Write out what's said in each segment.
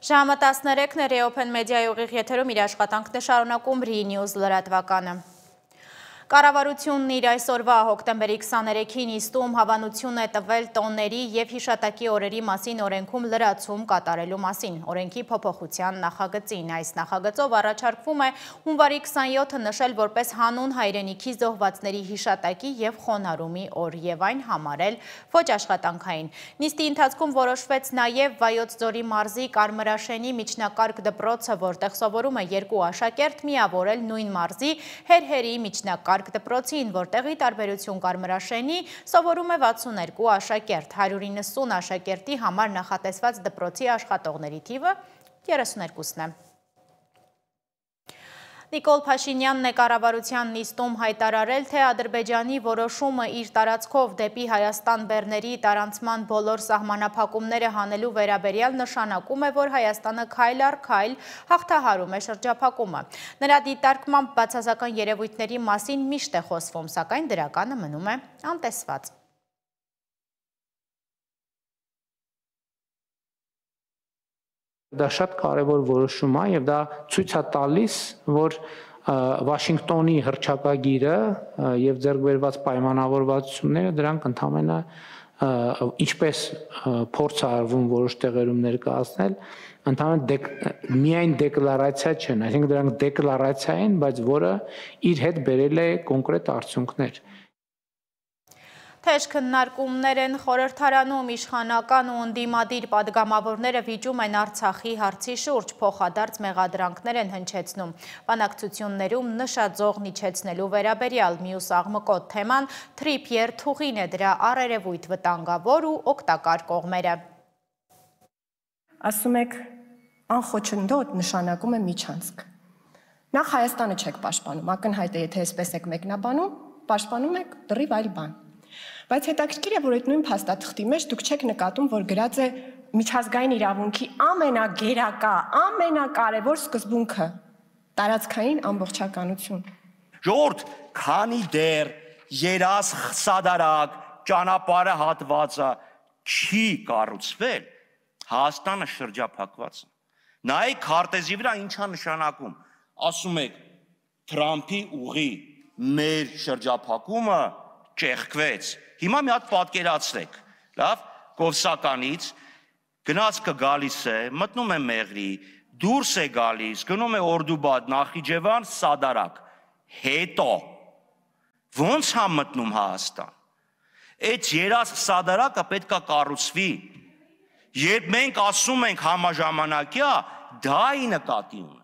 Ժամը 13-ն է Reopen Media-ի ուղիղ եթերում իր աշխատանքն է շարունակում ReNews լրատվականը։ Կառավարությունն իր այսօրվա հոկտեմբերի 23-ի նիստում հավանություն է տվել տոնների և հիշատակի օրերի մասին օրենքում լրացում կատարելու մասին, օրենքի փոփոխության նախագծին։ Այս նախագծով առաջարկվում է հունվարի 27-ը նշել որպես հանուն հայրենիքի զոհվածների հիշատակի և խոնարհումի օր և այն համարել ոչ աշխատանքային։ Նիստի ընթացքում որոշվեց նաև Վայոց ձորի մարզի Կարմրաշենի միջնակարգ դպրոցը, որտեղ սովորում է 2 աշակերտ, միավորել նույն մարզի Հերհերի միջնակարգ դպրոցին, որտեղի տարբերություն Կարմրաշենի սովորում է 62 աշակերտ, 190 աշակերտի համար նախատեսված դպրոցի աշխատողների թիվը 32-ն է։ Նիկոլ Փաշինյանն է կառավարության նիստում հայտարարել, թե Ադրբեջանի որոշումը իր տարածքով դեպի Հայաստան բեռների տարանցման բոլոր սահմանափակումները հանելու վերաբերյալ նշանակում է, որ Հայաստանը քայլ առ քայլ հաղթահարում է շրջափակումը։ Նրա դիտարկմամբ բացասական երևույթների մասին միշտ է խոսվում, սակայն դրականը մնում է անտեսված։ Դա շատ կարևոր որոշում է եւ դա ցույց է տալիս, որ Վաշինգտոնի հռչակագիրը եւ ձեռք բերված պայմանավորվածությունները դրանք ընդհանրապես ինչպես փորձ է արվում որոշ տեղերում ներկայացնել, ընդհանրապես միայն դեկլարացիա չեն, այսինքն դրանք դեկլարացիա են, բայց որը իր հետ բերել է կոնկրետ արդյունքներ։ Թեժ քննարկումներ են խորհրդարանում, իշխանական ու ընդդիմադիր պատգամավորները վիճում են Արցախի հարցի շուրջ, փոխադարձ մեղադրանքներ են հնչեցնում։ Բանակցություններում նշաձողն իջեցնելու վերաբերյալ մյուս աղմկոտ թեման թրիփ երթուղին է, դրա առերևույթ վտանգավոր ու օգտակար կողմերը։ Ասում եք, անխոչնդոտ նշանակում է միջանցք։ Նախ Հայաստանը չեք պաշտպանում, ակնհայտ է, եթե այսպես եք մեկնաբանում, պաշտպանում եք լրիվ այլ բան։ Բայց հետաքրքիր է, որ այդ նույն փաստաթղթի մեջ դուք չեք նկատում, որ գրած է միջազգային իրավունքի ամենագերակա, ամենակարևոր սկզբունքը՝ տարածքային ամբողջականություն։ Ժողովուրդ, քանի դեռ երազ սադարակ ճանապարհը հատվածը չի կառուցվել, Հայաստանը շրջափակված է։ Նայեք քարտեզի վրա ինչա նշանակում։ Ասում եք Թրամփի ուղի մեր շրջափակումը ճեղքվեց։ Հիմա մի հատ պատկերացրեք, լավ, Կովսականից գնացքը գալիս է, մտնում է Մեղրի, դուրս է գալիս, գնում է Օրդուբադ, Նախիջևան, Սադարակ, հետո ո՞նց է մտնում Հայաստան։ Այդ երազ Սադարակը պետք է կառուցվի։ Երբ մենք ասում ենք համաժամանակյա, դա ի նկատի ունենք։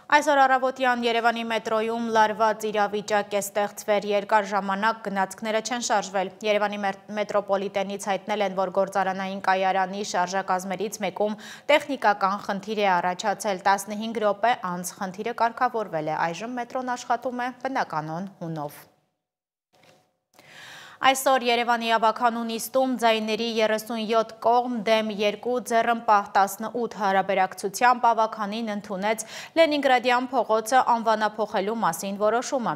Այսօր առավոտյան Երևանի մետրոյում լարված իրավիճակ է ստեղծվել, երկար ժամանակ գնացքները չեն շարժվել։ Երևանի մետրոպոլիտենից հայտնել են, որ գործարանային կայարանի շարժակազմերից մեկում տեխնիկական խնդիր է առաջացել, 15 րոպե անց խնդիրը կարգավորվել է, այժմ մետրոն աշխատում է բնականոն հունով։ Այսօր Երևանի ավականու նիստում ձայների 37 կողմ դեմ 2 ձեռնպահ 18 հարաբերակցությամբ ավականին ընդունեց Լենինգրադյան փողոցը անվանափոխելու մասին որոշումը։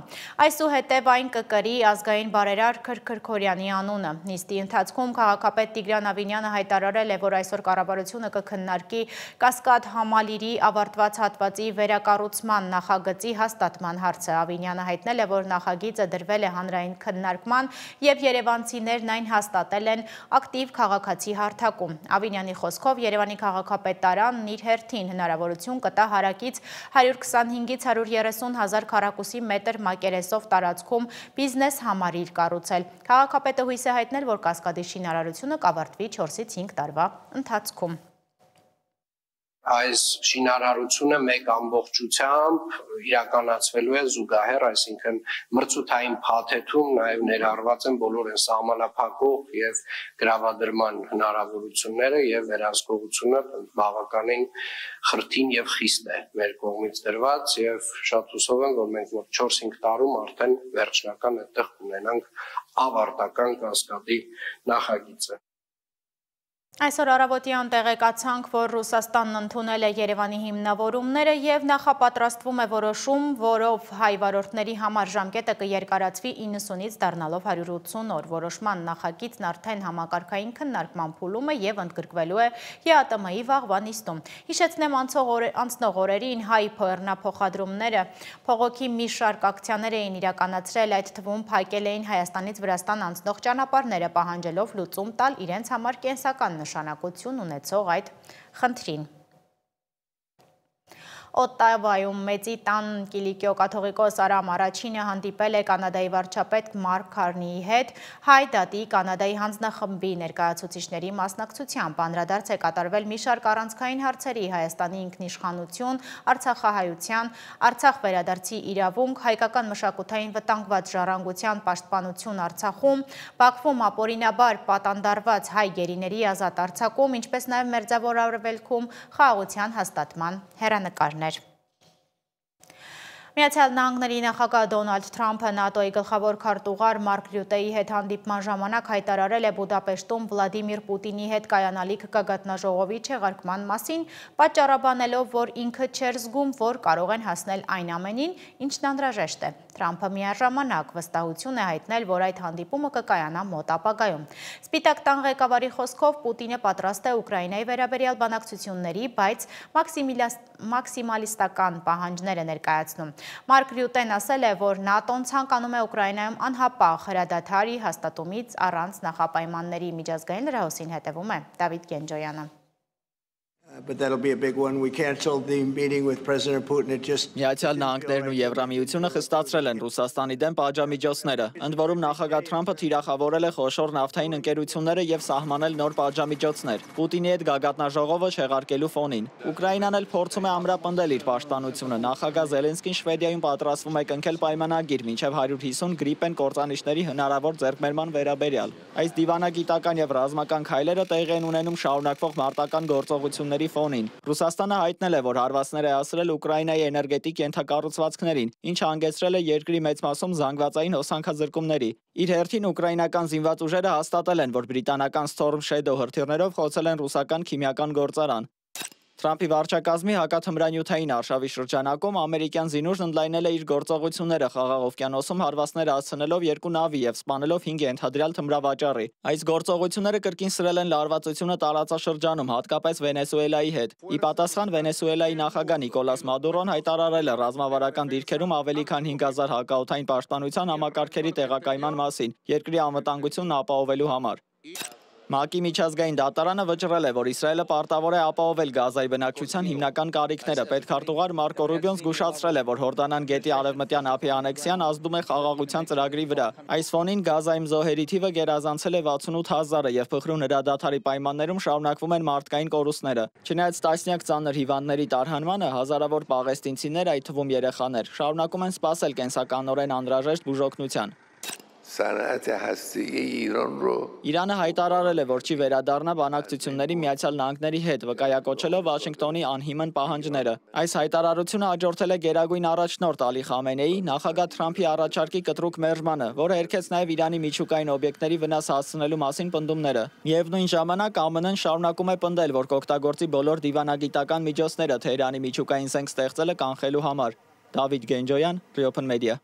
Այսուհետև այն կկրի ազգային բարերար Քրքրքորյանի անունը։ Նիստի ընթացքում քաղաքապետ Տիգրան Ավինյանը հայտարարել է, որ այսօր կառավարությունը կքննարկի Կասկադ համալիրի ավարտված հատվածի վերակառուցման նախագծի հաստատման հարցը։ Ավինյանը հայտնել է, որ նախագիծը դրվել է հանրային քննարկման և երևանցիներն այն հաստատել են ակտիվ քաղաքացի հարթակում։ Ավինյանի խոսքով Երևանի քաղաքապետարանն իր հերթին հնարավորություն կտա հարակից 125-ից 130 հազար քառակուսի մետր մակերեսով տարածքում բիզնես համալիր կառուցել։ Քաղաքապետը հույս է հայտնել, որ Կասկադի շինարարությունը կավարտվի 4-ից 5 տարվա ընթացքում։ այս շինարարությունը մեկ ամբողջությամբ իրականացվելու է զուգահեռ, այսինքն մրցութային փաթեթում նաև ներառված են բոլոր այն սահմանափակող եւ գրավադրման հնարավորությունները եւ վերահսկողությունը բավականին խրթին եւ խիստ է մեր կողմից դրված եւ շատ հուսով եմ, որ մենք մոտ 4-5 տարում արդեն վերջնական այդտեղ կունենանք ավարտական կասկադի նախագիծը։ Այսօր առավոտյան տեղեկացանք, որ Ռուսաստանն ընդունել է Երևանի հիմնավորումները եւ նախապատրաստվում է որոշում, որով հայ վարորդների համար ժամկետը կերկարացվի 90-ից դառնալով 180 օր։ Որոշման նախագիծն արդեն համակարգային քննարկման փուլում է եւ ընդգրկվելու է ԵԱՏՄ-ի վաղվա նիստում։ Հիշեցնեմ, անցնող օրերին հայ բեռնափոխադրումները փողոքի մի շարք ակցիաներ էին իրականացրել, այդ թվում փակել էին Հայաստանից Վրաստան անցնող ճանապարհները, պահանջելով լուծում տալ իրենց համար կենսական նշանակություն ունեցող այդ խնդրին։ Օտավայում Մեծի տան Կիլիկիո կաթողիկոս Արամ Առաջինը հանդիպել է Կանադայի վարչապետ Մարկ Քարնիի հետ հայ դատի Կանադայի հանձնախմբի ներկայացուցիչների մասնակցությամբ։ Անդրադարձ է կատարվել մի շարք առանցքային հարցերի՝ Հայաստանի ինքնիշխանություն, Արցախահայության, Արցախ վերադարձի իրավունք, հայկական մշակութային վտանգված ժառանգության պաշտպանություն Արցախում, Բաքվում ապօրինաբար պատանդարված հայ գերիների ազատ արձակում, ինչպես նաև Մերձավոր Արևելքում խաղաղության հաստատման հեռանկարներ։ Միացյալ Նահանգների նախագահ Դոնալդ Թրամփը ՆԱՏՕ-ի գլխավոր քարտուղար Մարկ Ռյուտեի հետ հանդիպման ժամանակ հայտարարել է Բուդապեշտում Վլադիմիր Պուտինի հետ կայանալիք գագաթնաժողովի չեղարկման մասին, պատճառաբանելով, որ ինքը չէր զգում, որ կարող են հասնել այն ամենին, ինչն անհրաժեշտ է։ Թրամփը միաժամանակ վստահություն է հայտնել, որ այդ հանդիպումը կկայանա մոտ ապագայում։ Սպիտակ տան ղեկավարի խոսքով Պուտինը պատրաստ է Ուկրաինայի վերաբերյալ բանակցությունների, բայց մաքսիմալիստական պահանջներ է ներկայացնում։ Մարկ Ռյուտեն ասել է, որ ՆԱՏՕ-ն ցանկանում է Ուկրաինայում անհապաղ հրադադարի հաստատումից առանց նախապայմանների։ Միջազգային լրահոսին հետևում է Դավիթ Գենջոյանը։ But that'll be a big one. We canceled the meeting with President Putin. It just Միացյալ Նահանգներն ու Եվրամիությունը խստացրել են Ռուսաստանի դեմ պատժամիջոցները, ընդ որում նախագահ Թրամփը թիրախավորել է խոշոր նավթային ընկերությունները եւ սահմանել նոր պատժամիջոցներ Պուտինի հետ գագաթնաժողովը չեղարկելու ֆոնին։ Ուկրաինան էլ փորձում է ամրապնդել իր պաշտպանությունը։ Նախագահ Զելենսկին Շվեդիայում պատրաստվում է կնքել պայմանագիր մինչև 150 գրիպեն կործանիչների հնարավոր ձեռքբերման վերաբերյալ։ Այս դիվանագիտական եւ ռազմական քայլերը տեղի են ունենում շարունակվող մարտական գործողությունների ֆոնին։ Ռուսաստանը հայտնել է, որ հարվածներ է հասցրել Ուկրաինայի էներգետիկ ենթակառուցվածքներին, ինչը հանգեցրել է երկրի մեծ մասում զանգվածային հոսանքազրկումների։ Իր հերթին ուկրաինական զինված ուժերը հաստատել են, որ բրիտանական Storm Shadow հրթիռներով խոցել են ռուսական քիմիական գործարան։ Թրամփի վարչակազմի հակաթմրանյութային արշավի շրջանակում ամերիկյան զինուժն ընդլայնել է իր գործողությունները Խաղաղ օվկիանոսում հարվածներ հասցնելով 2 նավի եւ սպանելով 5 ենթադրյալ թմրավաճառի։ Այս գործողությունները կրկին սրել են լարվածությունը տարածաշրջանում, հատկապես Վենեսուելայի հետ։ Ի պատասխան Վենեսուելայի նախագահ Նիկոլաս Մադուրոն հայտարարել է ռազմավարական դիրքերում ավելի քան 5000 հակաօդային պաշտպանության համակարգերի տեղակայման մասին, երկրի անվտանգությունն ապահովելու համար։ ՄԱԿ-ի միջազգային դատարանը վճռել է, որ Իսրայելը պարտավոր է ապահովել Գազայի բնակչության հիմնական կարիքները։ Պետքարտուղար Մարկո Ռուբիոն զգուշացրել է, որ Հորդանան գետի արևմտյան ափի անեքսիան ազդում է խաղաղության ծրագրի վրա։ Այս ֆոնին Գազայում զոհերի թիվը գերազանցել է 68000-ը եւ փխրուն հրադադարի պայմաններում շարունակվում են մարդկային կորուստները։ Չնայած տասնյակ ծանր հիվանդների տարհանմանը, հազարավոր պաղեստինցիներ, այդ թվում երեխաներ, շարունակում են սպասել կենսականորեն անհրաժեշտ բուժօգնության։ Իրանը հայտարարել է, որ չի վերադառնա բանակցությունների Միացյալ Նահանգների հետ, վկայակոչելով Վաշինգտոնի անհիմն պահանջները։ Այս հայտարարությունը հաջորդել է Գերագույն առաջնորդ Ալի Խամենեի նախագահ Թրամփի առաջարկի կտրուկ մերժմանը, որը հերքեց նաև Իրանի միջուկային օբյեկտների վնաս հասցնելու մասին պնդումները։ Միևնույն ժամանակ ԱՄՆ-ն շարունակում է պնդել, որ կօգտագործի բոլոր դիվանագիտական միջոցները Թեհրանի միջուկային զենք ստեղծելը կանխելու համար։ Դավիթ Գենջոյան, Open Media։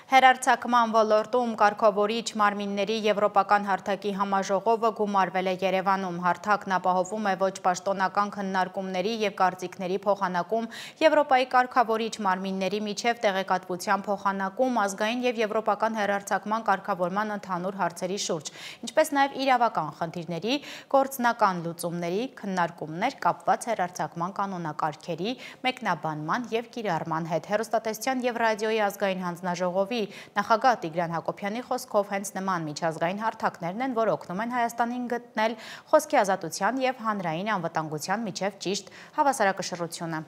Հեռարձակման ոլորտում կարգավորիչ մարմինների եվրոպական հարթակի համաժողովը գումարվել է Երևանում։ Հարթակն ապահովում է ոչ պաշտոնական քննարկումների եւ կարծիքների փոխանակում, Եվրոպայի կարգավորիչ մարմինների միջև տեղեկատվության փոխանակում, ազգային եւ եվրոպական հեռարձակման կարգավորման ընդհանուր հարցերի շուրջ, ինչպես նաեւ իրավական խնդիրների, գործնական լուծումների, քննարկումներ կապված հեռարձակման կանոնակարգերի, մեկնաբանման եւ կիրառման հետ։ Հեռուստատեսության եւ ռադիոյի ազգային հանձնաժողովի Հանրապետությունների նախագահ Տիգրան Հակոբյանի խոսքով հենց նման միջազգային հարթակներն են, որ օգնում են Հայաստանին գտնել խոսքի ազատության և հանրային անվտանգության միջև ճիշտ հավասարակշռությունը։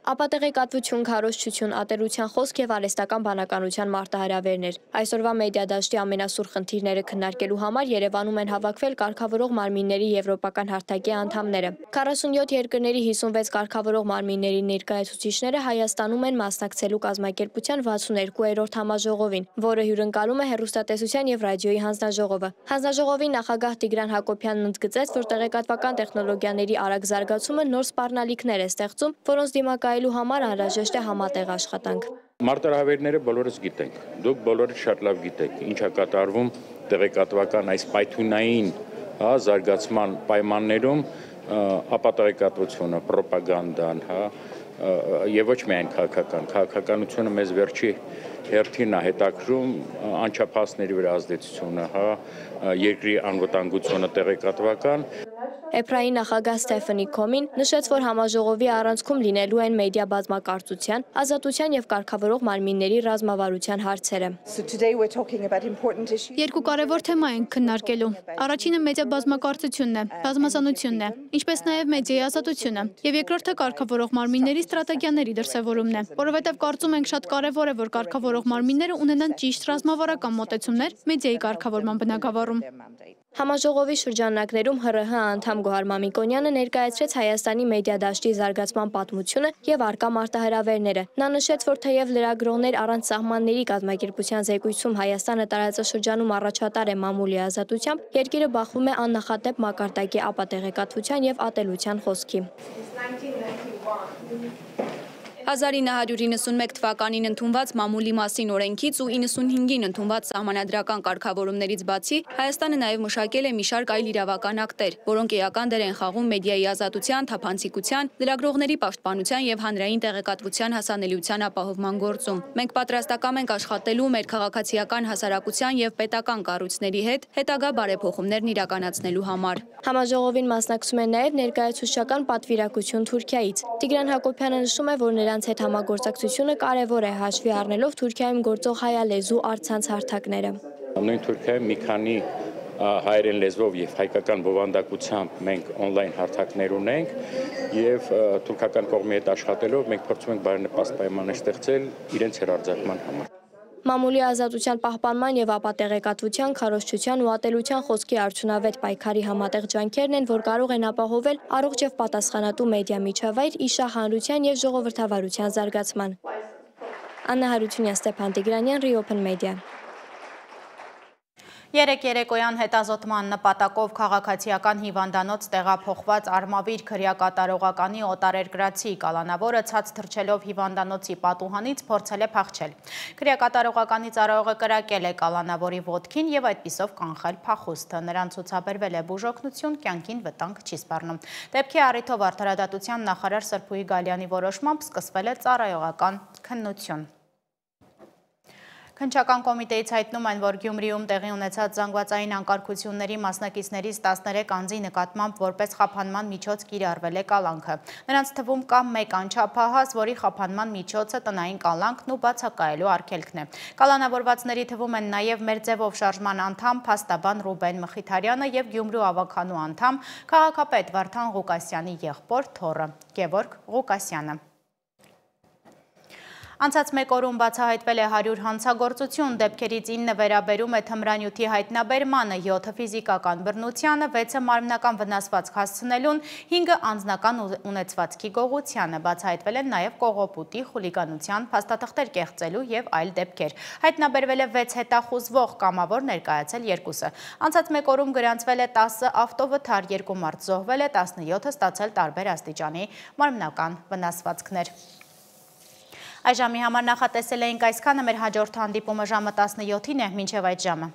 Ապատեղեկատվություն, քարոզչություն, ատելության խոսք և արհեստական բանականության մարտահրավերներ։ Այսօրվա մեդիա դաշտի ամենասուր խնդիրները քննարկելու համար Երևանում են հավաքվել կարգավորող մարմինների եվրոպական հարթակի անդամները։ 47 երկրների 56 կարգավորող մարմինների ներկայացուցիչները Հայաստանում են մասնակցելու կազմակերպության 62-րդ համաժողովին, որը հյուրընկալում է հեռուստատեսության և ռադիոյի հանձնաժողովը։ Հանձնաժողովի նախագահ Տիգրան Հակոբյանն ընդգծեց, որ տեղեկատվական տեխնոլոգիաների արագ զարգացումը նոր սպառնալիքներ է ստեղծում, որոնց դիմակայելու համար անհրաժեշտ է համատեղ աշխատանք։ Մարտահրավերները բոլորս գիտենք, դուք բոլորը շատ լավ գիտեք, ինչ է կատարվում տեղեկատվական այս պայթունային զարգացման պայմաններում ապատեղեկատվությունը, պրոպագանդան, եւ ոչ միայն քաղաքականությունը մեզ վերջի հերթին է հետաքրում անչափահասների վրա ազդեցությունը, երկրի անվտանգությունը տեղեկատվական։ Էփրայի նախագահ Ստեֆանի Քոմին նշեց, որ համաժողովի առանցքում լինելու են մեդիա բազմակարծության, ազատության և կարգավորող մարմինների ռազմավարության հարցերը։ Երկու կարևոր թեմա ենք քննարկելու։ Առաջինը մեդիա բազմակարծությունն է, բազմազանությունն է, ինչպես նաև մեդիայի ազատությունը, և երկրորդը կարգավորող մարմինների ստրատեգիաների դրսևորումն է, որովհետև կարծում ենք շատ կարևոր է, որ կարգավորող մարմինները ունենան ճիշտ ռազմավարական մոտեցումներ մեդիայի կարգավորման բնագավառում։ Համաժողովի շրջանակներում ՀՌՀ անդամ Գոհար Մամիկոնյանը ներկայացրեց Հայաստանի մեդիա դաշտի զարգացման պատմությունը և առկա մարտահրավերները։ Նա նշեց, որ թեև լրագրողներ առանց սահմանների կազմակերպության զեկույցում Հայաստանը տարածաշրջանում առաջատար է մամուլի ազատությամբ, երկիրը բախվում է աննախադեպ մակարդակի ապատեղեկատվության և ատելության խոսքի։ 1991 թվականին ընդունված մամուլի մասին օրենքից ու 95-ին ընդունված սահմանադրական կարգավորումներից բացի Հայաստանը նաև մշակել է մի շարք այլ իրավական ակտեր, որոնք էական դեր են խաղում մեդիայի ազատության, թափանցիկության, լրագրողների պաշտպանության և հանրային տեղեկատվության հասանելիության ապահովման գործում։ Մենք պատրաստակամ ենք աշխատելու մեր քաղաքացիական հասարակության և պետական կառույցների հետ հետագա բարեփոխումներն իրականացնելու համար։ Համաժողովին մասնակցում է նաև ներկայացուցչական պատվիրակություն Թուրքիայից։ Տիգրան Հակոբյանը նշում է, որ նրանց հետ համագործակցությունը կարևոր է հաշվի առնելով Թուրքիայում գործող հայալեզու առցանց հարթակները։ Նույն Թուրքիայում մի քանի հայերեն լեզվով և հայկական բովանդակությամբ մենք օնլայն հարթակներ ունենք և թուրքական կողմի հետ աշխատելով մենք փորձում ենք բարենպաստ պայմաններ ստեղծել իրենց հեռարձակման համար։ Մամուլի ազատության պահպանման և ապատեղեկատվության, քարոզչության ու ատելության խոսքի արդյունավետ պայքարի համատեղ ջանքերն են, որ կարող են ապահովել առողջ և պատասխանատու մեդիա միջավայր, իշահ հանրության և ժողովրդավարության զարգացման։ Աննա Հարությունյան, Ստեփան Տիգրանյան, Reopen Media։ Երեկոյան հետազոտման նպատակով քաղաքացիական հիվանդանոց տեղափոխված Արմավիր քրեակատարողականի օտարերկրացի կալանավորը ցած թռչելով հիվանդանոցի պատուհանից փորձել է փախչել։ Քրեակատարողականի ծառայողը կրակել է կալանավորի ոտքին և այդպիսով կանխել փախուստը։ Նրան ցուցաբերվել է բուժօգնություն, կյանքին վտանգ չի սպառնում։ Դեպքի առիթով Արդարադատության նախարար Սրփուհի Գալյանի որոշմամբ սկսվել է ծառայողական քննություն։ Քննչական կոմիտեից հայտնում են, որ Գյումրիում տեղի ունեցած զանգվածային անկարգությունների մասնակիցներից 13 անձի նկատմամբ որպես խափանման միջոց կիրառվել է կալանքը։ Նրանց թվում կա մեկ անչափահաս, որի խափանման միջոցը տնային կալանքն ու բացակայելու արգելքն է։ Կալանավորվածների թվում են նաև մեր ձևով շարժման անդամ փաստաբան Ռուբեն Մխիթարյանը և Գյումրու ավագանու անդամ քաղաքապետ Վարդան Ղուկասյանի եղբոր թոռը Գևորգ Ղուկասյանը։ Անցած մեկ օրում բացահայտվել է 100 հանցագործություն, դեպքերից 9 վերաբերում է թմրանյութի հայտնաբերմանը, 7-ը ֆիզիկական բռնությանը, 6-ը մարմնական վնասվածք հասցնելուն, 5-ը անձնական ունեցվածքի գողությանը, բացահայտվել են նաև կողոպուտի, խուլիգանության, փաստաթղթեր կեղծելու և այլ դեպքեր։ Հայտնաբերվել է 6 հետախուզվող, կամավոր ներկայացել 2-ը։ Անցած մեկ օրում գրանցվել է 10 ավտովթար, 2 մարդ զոհվել է, 17-ը ստացել տարբեր աստիճանի մարմնական վնասվածքներ։ Այժմի համար նախատեսել էինք այսքանը, մեր հաջորդ հանդիպումը ժամը 17-ին է, մինչև այդ ժամը։